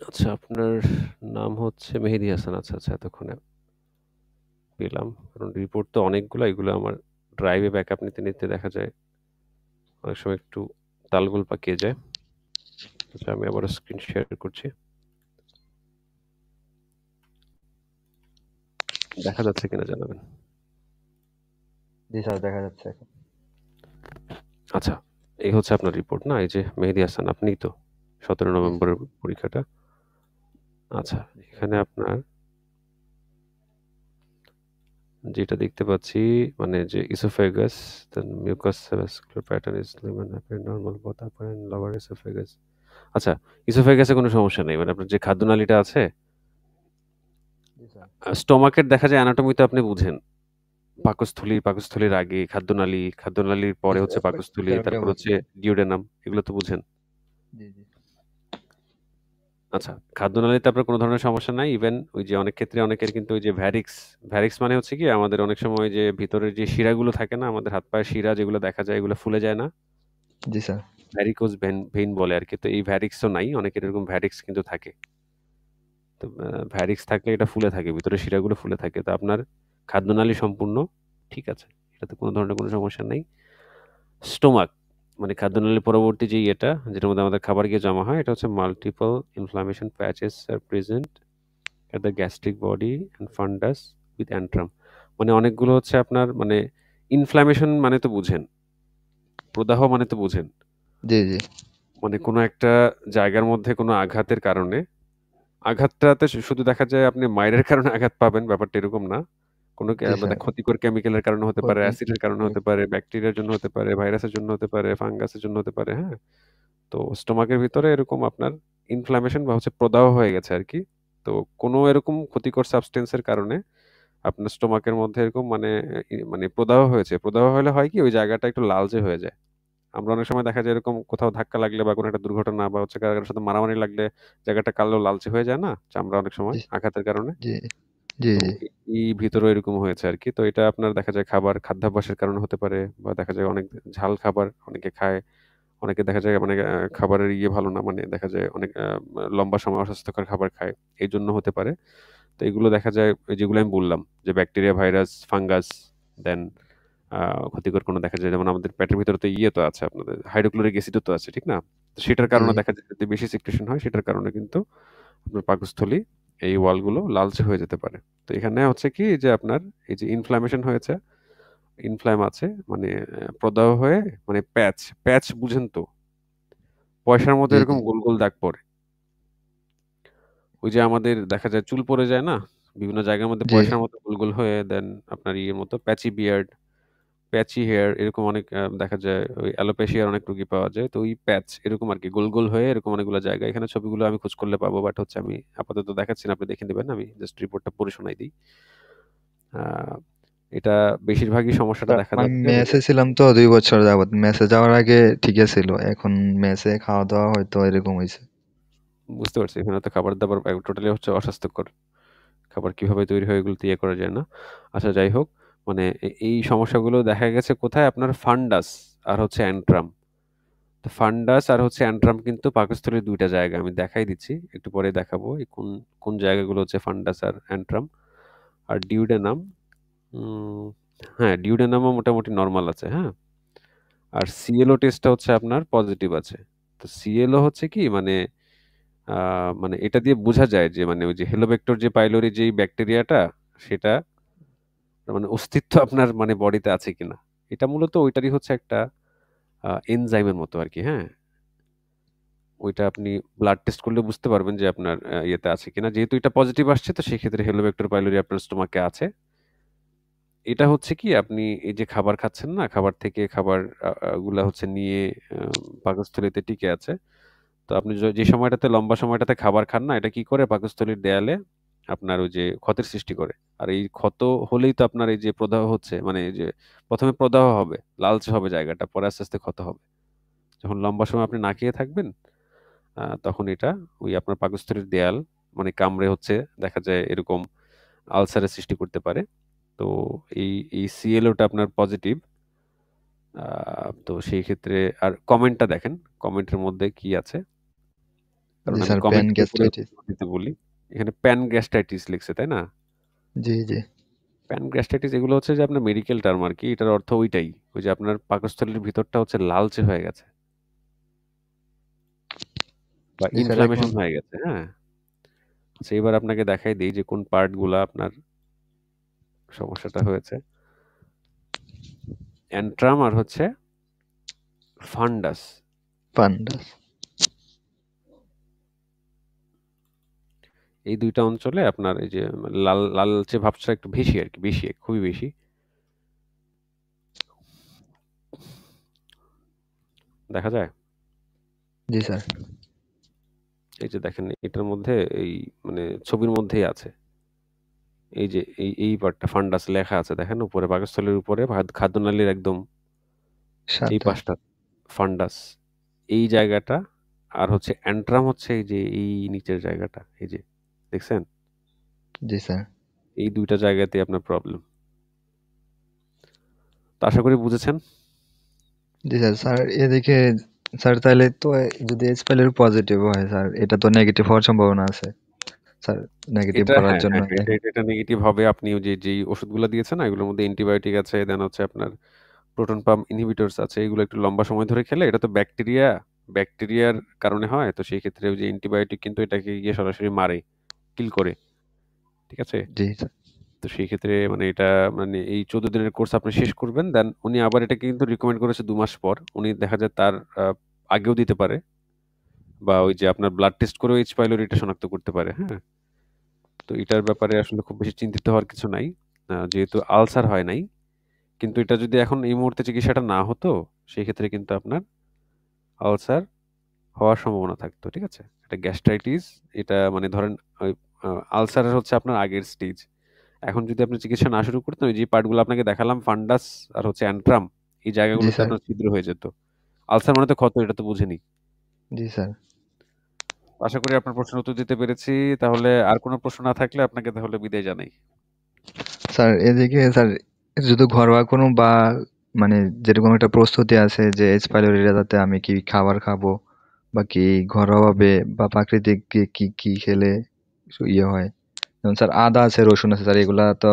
আচ্ছা, আপনার নাম হচ্ছে মেহেদী হাসান। আচ্ছা, আচ্ছা, এতক্ষণে পেলাম। কারণ রিপোর্ট তো অনেকগুলা, এগুলো আমার ড্রাইভে ব্যাকআপ নিতে, নিতে দেখা যায় অনেক সময় একটু তালগোল পাকিয়ে যায়। আচ্ছা, আমি আবারও স্ক্রিন শেয়ার করছি। দেখা যাচ্ছে কিনা জানাবেন। জি স্যার, দেখা যাচ্ছে এখন। আচ্ছা, এই হচ্ছে আপনার রিপোর্ট না? এই যে মেহেদী হাসান, আপনিই তো? 17 জি স্যার। নভেম্বরের পরীক্ষাটা। আচ্ছা, জি স্যার। এখানে আপনার যেটা দেখতে পাচ্ছি মানে যে esophagus, then mucous vascular pattern is lemon apparent normal both upper and lower esophagus. আচ্ছা, esophagus এ কোনো সমস্যা নেই। মানে আপনার যে খাদ্যনালীটা আছে, জি স্যার। স্টোমাকের দেখা যায় অ্যানাটমি তো আপনি বুঝেন। পাকস্থলী, পাকস্থলীর আগে খাদ্যনালী, খাদ্যনালীর জি পরে স্যার, হচ্ছে পাকস্থলী, তেরোটা তারপর বুঝি। হচ্ছে ডিওডেনাম, এগুলো তো বুঝেন। জি জি। আচ্ছা, খাদ্যনালীতে আপনার কোনো ধরনের সমস্যা নাই। ইভেন ওই যে অনেক ক্ষেত্রে অনেকের কিন্তু ওই যে ভ্যারিক্স, ভ্যারিক্স মানে হচ্ছে কি আমাদের অনেক সময় যে ভিতরের যে শিরাগুলো থাকে না, আমাদের হাত পায়ের শিরা যেগুলো দেখা যায় এগুলো ফুলে যায় না? জি স্যার। ভ্যারিকোজ ভেইন বলে আরকি। তো এই ভ্যারিক্সও নাই। অনেকের এরকম ভ্যারিক্স কিন্তু থাকে। তো ভ্যারিক্স থাকলে এটা ফুলে থাকে। ভিতরের শিরাগুলো ফুলে থাকে। তো আপনার খাদ্যনালী সম্পূর্ণ ঠিক আছে। এটাতে কোনো ধরনের কোনো সমস্যা নাই। স্টোমাক মানে খাদ্যনালীর পরবর্তী যে ইয়েটা, যেটার মধ্যে আমাদের খাবার গিয়ে জমা হয়, এটা হচ্ছে multiple inflammation patches are present at the gastric body and fundus with antrum. মানে অনেকগুলো হচ্ছে আপনার মানে ইনফ্লামেশন মানে তো বুঝেন, প্রদাহ মানে তো বুঝেন। জি জি। মানে কোনো একটা জায়গার মধ্যে কোনো আঘাতের কারণে আঘাতটাতে শুধু দেখা যায় আপনি মাইরের কারণে আঘাত পাবেন, ব্যাপারটা এরকম না। কোনো জি মানে স্যার। ক্ষতিকর কেমিক্যালের কারণে হতে পারে, ক্ষতি। অ্যাসিডের কারণে হতে পারে, ব্যাকটেরিয়ার জন্য হতে পারে, ভাইরাসের জন্য হতে পারে, ফাঙ্গাসের জন্য হতে পারে, হ্যাঁ? তো স্টোমাকের ভিতরে এরকম আপনার ইনফ্লামেশন বা হচ্ছে প্রদাহ হয়ে গেছে আরকি। তো কোনো এরকম ক্ষতিকর সাবস্টেন্স এর কারণে আপনার স্টোমাকের মধ্যে এরকম মানে মানে প্রদাহ হয়েছে। প্রদাহ হলে হয় কি ওই জায়গাটা একটু লালচে হয়ে যায়। আমরা অনেক সময় দেখা যায় এরকম কোথাও ধাক্কা লাগলে বা কোনো একটা দুর্ঘটনা বা হচ্ছে কারো সাথে মারামারি লাগলে জায়গাটা কালো লালচে হয়ে যায় না? চামড়া অনেক সময় জি আঘাতের কারণে। জি। জি তো জি। এই ভিতরেও এরকম হয়েছে আরকি। তো এটা আপনার দেখা যায় খাদ্যাভ্যাসের কারণে হতে পারে বা দেখা যায় অনেক ঝাল খাবার অনেকে খায়। অনেকে দেখা যায় মানে খাবারের ইয়ে ভালো না মানে দেখা যায় অনেক লম্বা সময় অস্বাস্থ্যকর খাবার খায়। এজন্য হতে পারে। তো এগুলো দেখা যায় ওই যেগুলো আমি বললাম যে ব্যাকটেরিয়া, ভাইরাস, ফাঙ্গাস দেন আ ক্ষতিকর কোনো দেখা যায় যেমন আমাদের পেটের ভিতরে তো ইয়ে তো আছে আপনাদের হাইড্রোক্লোরিক অ্যাসিডও তো আছে, ঠিক না? তো সেটার জি কারণে জি। দেখা যায় যদি বেশি সিক্রেশন হয় সেটার কারণে কিন্তু আপনার পাকস্থলী এই ওয়ালগুলো লালচে হয়ে যেতে পারে। তো এখানে হচ্ছে কি যে আপনার এই যে ইনফ্ল্যামেশন হয়েছে, ইনফ্ল্যাম আছে মানে প্রদাহ হয়ে মানে প্যাচ বুঝেন তো? পয়সার মধ্যে জি জি। এরকম গোল, গোল দাগ পড়ে। ওই যে আমাদের দেখা যায় চুল পড়ে যায় না? বিভিন্ন জায়গার মধ্যে জি পয়সার মতো গোল, গোল হয়ে দেন আপনার ইয়ের মতো প্যাচি বিয়ার্ড, প্যাচি হেয়ার এরকম অনেক দেখা যায় ওই অ্যালোপেশিয়ার অনেক রোগী পাওয়া যায়। তো ওই প্যাচ এরকম আরকি গোল, গোল হয়ে এরকম অনেকগুলো জায়গা। এখানে ছবিগুলো আমি খোঁজ করলে পাবো। বাট হচ্ছে আমি আপাতত দেখাচ্ছি না। আপনি দেখে নিবেন। আমি জাস্ট রিপোর্টটা পড়ে শোনাই দিই। আ এটা বেশিরভাগই সমস্যাটা স্যার, দেখা আমি যাচ্ছে মানে মেসে ছিলাম তো 2 বছর যাবত। মেসে যাওয়ার আগে ঠিকই ছিল, এখন মেসে খাওয়া দাওয়া হয়তো এরকম হয়েছে। বুঝতে পারছি। এখানে তো খাবার-দাবার টোটালি হচ্ছে অস্বাস্থ্যকর। খাবার কিভাবে তৈরি হয় এগুলো তো ইয়ে করা যায় না। আচ্ছা যাই হোক, মানে এই সমস্যাগুলো দেখা গেছে কোথায়? আপনার ফান্ডাস আর হচ্ছে অ্যান্ট্রাম। তো ফান্ডাস আর হচ্ছে অ্যান্ট্রাম কিন্তু পাকস্থলীর ২ টা জায়গা। আমি দেখাই দিচ্ছি। একটু পরে দেখাবো। এই কোন, কোন জায়গাগুলো হচ্ছে ফান্ডাস আর অ্যান্ট্রাম। আর ডিউডেনাম উম হ্যাঁ, ডিউডেনামও মোটামুটি নরমাল আছে, হ্যাঁ? আর সিএলও টেস্টটা হচ্ছে আপনার পজিটিভ আছে। তো সিএলও হচ্ছে কি মানে আ মানে এটা দিয়ে বোঝা যায় যে মানে ওই যে হেলোব্যাক্টর যে পাইলোরি যেই ব্যাকটেরিয়াটা সেটা মানে অস্তিত্ব আপনার মানে বডিতে আছে কিনা। এটা মূলত ওইটারই হচ্ছে একটা এনজাইমের মতো আরকি, হ্যাঁ? ওইটা আপনি ব্লাড টেস্ট করলে বুঝতে পারবেন যে আপনার ইয়েতে আছে কিনা। যেহেতু এটা পজিটিভ আসছে তো সেক্ষেত্রে হেলিকোব্যাক্টার পাইলোরি আপনার স্টোমাকে আছে। এটা হচ্ছে কি আপনি এই যে খাবার খাচ্ছেন না? খাবার থেকে খাবার আ আ গুলা হচ্ছে নিয়ে আ পাকস্থলীতে টিকে আছে। তো আপনি যে সময়টাতে লম্বা সময়টাতে খাবার খান না? এটা কি করে পাকস্থলীর দেয়ালে আপনার ওই যে ক্ষতের সৃষ্টি করে। আর এই ক্ষত হলেই তো আপনার এই যে প্রদাহ হচ্ছে মানে এই যে ১ম এ প্রদাহ হবে, লালচে হবে জায়গাটা, পরে আস্তে, আস্তে ক্ষত হবে। যখন লম্বা সময় আপনি না খেয়ে থাকবেন তখন এটা ওই আপনার পাকস্থলীর দেয়াল মানে কামড়ে হচ্ছে দেখা যায় এরকম আলসারের সৃষ্টি করতে পারে। তো এই CLO টা আপনার পজিটিভ। তো সেই ক্ষেত্রে আর কমেন্টটা দেখেন। কমেন্টের মধ্যে কি আছে? কারণ জি আমি স্যার, কমেন্টের উপরে প্যানগ্যাস্ট্রাইটিস। দিতে বলি। এখানে প্যানগ্যাস্ট্রাইটিস লিখছে, তাই না? জি, জি। প্যানগ্যাস্ট্রাইটিস এগুলো হচ্ছে যে আপনার মেডিকেল টার্ম আরকি। এটার অর্থ ওইটাই। ওই যে আপনার পাকস্থলীর ভিতরটা হচ্ছে লালচে হয়ে গেছে বা জি স্যার, এখন ইনফ্লামেশন হয়ে গেছে, হ্যাঁ? আচ্ছা, এবার আপনাকে দেখাই দেই যে কোন পার্ট গুলা আপনার সমস্যাটা হয়েছে। অ্যান্ট্রাম আর হচ্ছে ফান্ডাস। পান্ডাস। এই ২ টা অঞ্চলে আপনার এই যে লালচে ভাবটা একটু বেশি আরকি, বেশি, খুবই বেশি। দেখা যায়? জি স্যার। এই যে দেখেন এটার মধ্যে এই মানে ছবির মধ্যেই আছে। এই যে এই পার্টটা ফান্ডাস লেখা আছে দেখেন উপরে পাকস্থলীর উপরে খাদ্যনালীর একদম এই সাথে। পাশটা ফান্ডাস। এই জায়গাটা আর হচ্ছে অ্যান্ট্রাম হচ্ছে এই যে এই নিচের জায়গাটা। এই যে দেখছেন? জি স্যার। এই ২ টা জায়গাতেই আপনার প্রবলেম। তো আশা করি বুঝেছেন। জি স্যার। স্যার এদিকে স্যার তাইলে তো যদি এইচ পাইলরি পজিটিভ হয় স্যার, এটা তো নেগেটিভ হওয়ার সম্ভাবনা আছে। স্যার নেগেটিভ এটা করার হ্যাঁ, জন্য হ্যাঁ, হ্যাঁ, এটা এখন এটা নেগেটিভ হবে আপনি ওই যে যেই ওষুধগুলা দিয়েছেন না এগুলোর মধ্যে অ্যান্টিবায়োটিক আছে, দেন হচ্ছে আপনার প্রোটন পাম্প ইনহিবিটরস আছে। এগুলো একটু লম্বা সময় ধরে খেলে এটা তো ব্যাকটেরিয়ার কারণে হয়। তো সেই ক্ষেত্রে ওই যে অ্যান্টিবায়োটিক কিন্তু এটাকে গিয়ে সরাসরি মারে, কিল করে। ঠিক আছে? জি স্যার। তো সেই ক্ষেত্রে মানে এটা মানে এই ১৪ দিনের কোর্স আপনি শেষ করবেন। দেন উনি আবার এটাকে কিন্তু রিকমেন্ড করেছে ২ মাস পর। উনি দেখা যায় তার আগেও দিতে পারে বা ওই যে আপনার ব্লাড টেস্ট করেও এইচ পাইলোরি এটা শনাক্ত করতে পারে। হ্যাঁ? তো এটার ব্যাপারে আসলে খুব বেশি চিন্তিত হওয়ার কিছু নাই। যেহেতু আলসার হয় নাই। কিন্তু এটা যদি এখন এই মুহূর্তে চিকিৎসাটা না হতো, সেক্ষেত্রে কিন্তু আপনার আলসার হওয়ার সম্ভাবনা থাকতো। ঠিক আছে? এটা গ্যাস্ট্রাইটিস এটা মানে ধরেন ওই আ আলসারের হচ্ছে আপনার আগের স্টেজ। এখন যদি আপনি চিকিৎসা না শুরু করতেন, ওই যে পার্ট গুলো আপনাকে দেখালাম ফান্ডাস আর হচ্ছে অ্যান্ট্রাম এই জি জায়গাগুলোতে স্যার। আপনার ছিদ্র হয়ে যেত। আলসার মানে তো ক্ষত এটা তো বুঝেনি। জি স্যার। আশা করি আপনার প্রশ্নের উত্তর দিতে পেরেছি। তাহলে আর কোনো প্রশ্ন না থাকলে আপনাকে তাহলে বিদায় জানাই। স্যার এদিকে স্যার যদি ঘরোয়া কোনো বা মানে যেরকম একটা প্রস্তুতি আছে যে এইচ পাইলোরি যাতে আমি কি খাবার খাবো বা কি ঘরোয়াভাবে বা প্রাকৃতিক কি খেলে ইয়ে হয়? যেমন স্যার আদা আছে, রসুন আছে স্যার, এগুলা তো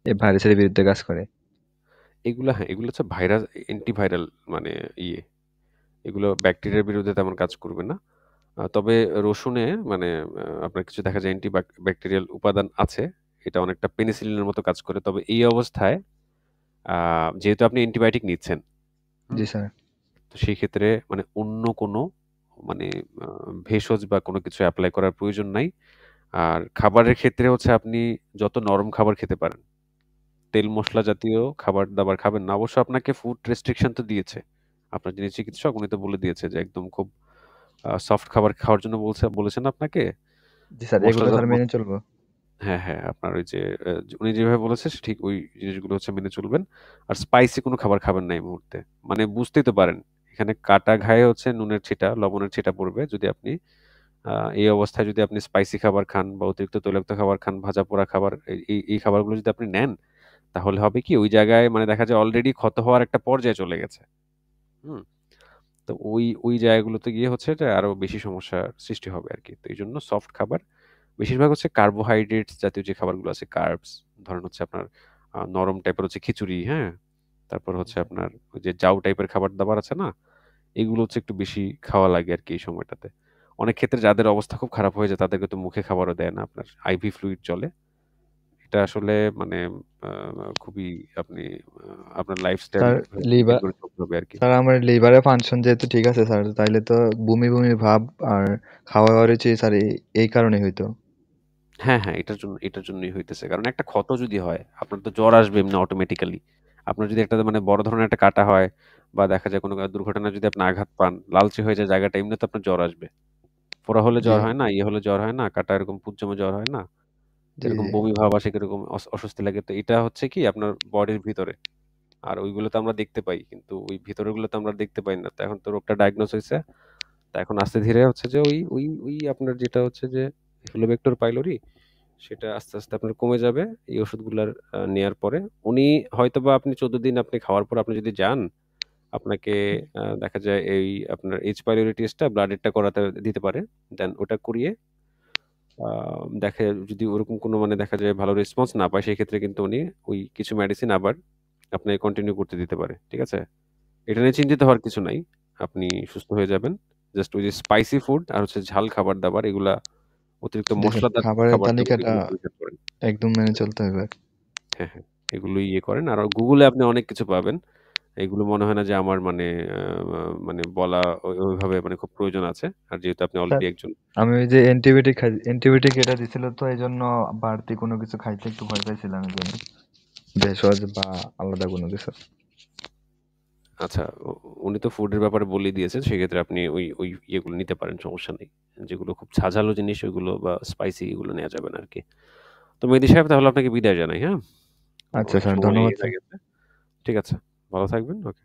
এই ভাইরাসের বিরুদ্ধে কাজ করে। এগুলা হ্যাঁ, এগুলো হচ্ছে ভাইরাস অ্যান্টিভাইরাল মানে ইয়ে এগুলো ব্যাকটেরিয়ার বিরুদ্ধে তেমন কাজ করবে না। তবে রসুনে মানে আপনার কিছু দেখা যায় ব্যাকটেরিয়াল উপাদান আছে। এটা অনেকটা পেনিসিলিনের মতো কাজ করে। তবে এই অবস্থায় আ যেহেতু আপনি অ্যান্টিবায়োটিক নিচ্ছেন, জি হুম? স্যার। তো সেই ক্ষেত্রে মানে অন্য কোনো মানে আ ভেষজ বা কোনো কিছু এপ্লাই করার প্রয়োজন নাই। আর খাবারের ক্ষেত্রে হচ্ছে আপনি যত নরম খাবার খেতে পারেন। তেল মসলা জাতীয় খাবার-দাবার খাবেন না। অবশ্য আপনাকে ফুড রেস্ট্রিকশন তো দিয়েছে। আপনার যিনি চিকিৎসক উনি তো বলে দিয়েছে যে একদম খুব সফট খাবার খাওয়ার জন্য বলেছেন আপনাকে। জি স্যার, এগুলো মসলাজাত স্যার মেনে চলবো। হ্যাঁ, হ্যাঁ, আপনার ওই যে উনি যেভাবে বলেছে ঠিক ওই জিনিসগুলো হচ্ছে মেনে চলবেন। আর স্পাইসি কোনো খাবার খাবেন না এই মুহূর্তে। মানে বুঝতেই তো পারেন। এখানে কাটা ঘায়ে হচ্ছে নুনের ছিটা, লবণের ছিটা পড়বে। যদি আপনি আ এই অবস্থায় যদি আপনি স্পাইসি খাবার খান বা অতিরিক্ত তৈলাক্ত খাবার খান, ভাজা পোড়া খাবার এই খাবারগুলো যদি আপনি নেন, তাহলে হবে কি ওই জায়গায় মানে দেখা যায় অলরেডি ক্ষত হওয়ার একটা পর্যায়ে চলে গেছে। হুম? তো ওই জায়গাগুলোতে গিয়ে হচ্ছে যে আরো বেশি সমস্যার সৃষ্টি হবে আরকি। তো এইজন্য সফট খাবার বেশিরভাগ হচ্ছে কার্বোহাইড্রেটস জাতীয় যে খাবারগুলো আছে কার্বস ধরেন হচ্ছে আপনার নরম টাইপের হচ্ছে খিচুড়ি, হ্যাঁ? তারপর জি হচ্ছে স্যার। আপনার ওই যে জাউ টাইপের খাবার-দাবার আছে না? এগুলো হচ্ছে একটু বেশি খাওয়া লাগে আরকি এই সময়টাতে। অনেক ক্ষেত্রে যাদের অবস্থা খুব খারাপ হয়ে যায় তাদেরকে তো মুখে খাবারও দেয় না আপনার। আইভি ফ্লুইড চলে। এটা আসলে মানে আ খুবই আপনি আপনার লাইফস্টাইল স্যার মেইনটেইন লিভার করে চলতে হবে আরকি। স্যার আমার লিভারের ফাংশন যেহেতু ঠিক আছে স্যার, তাইলে তো বমি ভাব আর খাওয়া-দাওয়ার রুচি স্যার এই কারণেই হইতো। হ্যাঁ, হ্যাঁ, এটার জন্যই হইতেছে। কারণ একটা ক্ষত যদি হয়, আপনার তো জ্বর আসবে এমনি অটোমেটিক্যালি। আপনার যদি একটা মানে বড় ধরনের একটা কাটা হয় বা দেখা যায় কোনো দুর্ঘটনায় যদি আপনি আঘাত পান, লালচে হয়ে যায় জায়গাটা, এমনি তো আপনার জ্বর আসবে। ফোঁড়া হলে জি, জ্বর হয় না, ইয়ে হলে জ্বর হয় না, কাটা এরকম পুজ জমে জ্বর হয় না? জি, এরকম জি, বমি ভাব আসে, কিরকম অস্বস্তি লাগে। তো এটা হচ্ছে কি আপনার বডির ভিতরে। আর ওইগুলো তো আমরা দেখতে পাই। কিন্তু ওই ভিতরেরগুলো তো আমরা দেখতে পাই না। তো এখন তো রোগটা ডায়াগনোস হইছে। তো এখন আস্তে ধীরে হচ্ছে যে ওই আপনার যেটা হচ্ছে যে হেলিকোব্যাক্টার পাইলোরি সেটা আস্তে, আস্তে আপনার কমে যাবে এই ওষুধগুলার নেয়ার পরে। উনি হয়তোবা আপনি ১৪ দিন আপনি খাওয়ার পর আপনি যদি যান, আপনাকে দেখা যায় এই আপনার H. pylori টেস্টটা ব্লাডেরটা করাতে দিতে পারে। দেন ওটা করিয়ে আ দেখে যদি ওরকম কোনো মানে দেখা যায় ভালো রেসপন্স না পায়, সেক্ষেত্রে কিন্তু উনি ওই কিছু মেডিসিন আবার আপনাকে কন্টিনিউ করতে দিতে পারে। ঠিক আছে? এটা নিয়ে চিন্তিত হওয়ার কিছু নাই। আপনি সুস্থ হয়ে যাবেন। জাস্ট ওই যে স্পাইসি ফুড আর হচ্ছে ঝাল খাবার-দাবার এগুলা, অতিরিক্ত জি স্যার, মসলাদার খাবারের খাবার-দাবার তালিকাটা এগুলো পরিহার করেন। একদম মেনে চলতে হবে। হ্যাঁ, হ্যাঁ। এগুলোই ইয়ে করেন। আর Google এ আপনি অনেক কিছু পাবেন। এগুলো মনে হয় না যে আমার মানে আ মানে বলা ওইভাবে মানে খুব প্রয়োজন আছে। আর যেহেতু আপনি স্যার, অলরেডি একজন আমি ওই যে অ্যান্টিবায়োটিক খাই, অ্যান্টিবায়োটিক এটা দিছিল তো এইজন্য বাড়তি কোনো কিছু খাইতে একটু ভয় পাইছিলাম এইজন্য। ভেষজ বা আলাদা কোনো কিছু। আচ্ছা, উনি তো ফুডের ব্যাপারে বলেই দিয়েছেন। সেক্ষেত্রে আপনি ওই ইয়েগুলো নিতে পারেন, সমস্যা নেই। যেগুলো খুব ঝাঁঝালো জিনিস ওইগুলো বা স্পাইসি এগুলো নেয়া যাবে না আরকি। তো মেহেদী সাহেব, তাহলে আপনাকে বিদায় জানাই, হ্যাঁ? আচ্ছা অনেক স্যার, সময় ধন্যবাদ ইয়ে হয়ে স্যার। গেছে। ঠিক আছে। ভালো থাকবেন। ওকে।